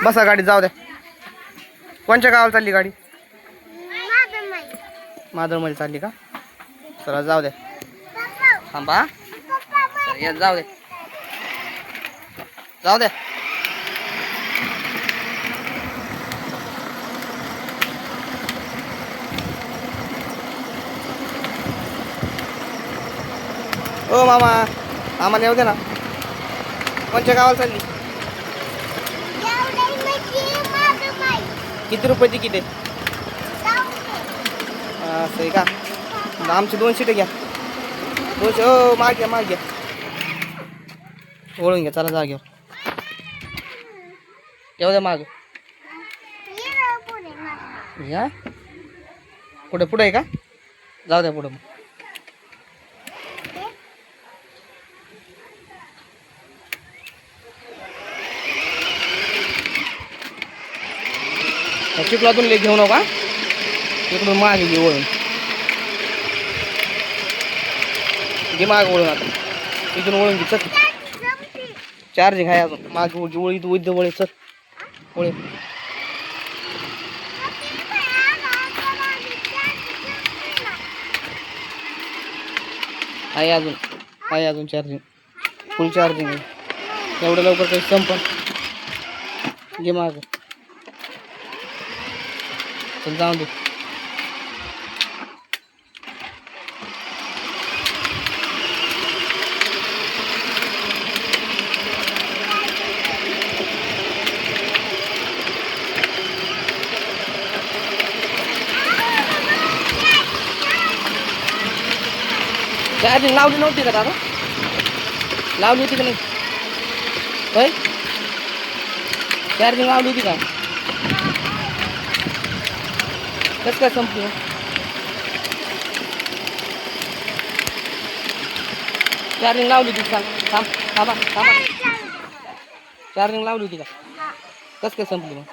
बसा गाडी जाऊ द्या. कोणच्या गावाला चालली गाडी? माधवमध्ये चालली का? चला जाऊ द्या. थांबा जाऊ दे जाऊ दे. ओ मामा आम्हाला येऊ दे ना. कोणच्या गावाला चालली? किती रुपये तिकीट आहे? असं आहे का? आमची 2 सीट घ्या. 200. हो माग घ्या माग घ्या. ओळून घ्या. चला जागेवर येऊ द्या माग. या पुढे पुढे आहे का? जाऊ द्या पुढे. मग चिखलातून ले घेऊ नका. तिकडून मागे घे वळून. घे माग वळून. आता इथून वळून घे. चल चार्जिंग आहे अजून. मागे वळी तू वैद्य वळे. चल वळे. आहे अजून. आहे अजून चार्जिंग. फुल चार्जिंग आहे. एवढं लवकर काही संपन. घे माग. चल जाऊन दे. चार्जिंग लावली नव्हती का दादा? लावली होती का नाही? होय चार्जिंग लावली होती का? कसं काय संपली? चार्जिंग लावली होती सांग. थांबा थांबा थांबा. चार्जिंग लावली होती का? कसं काय संपली मग?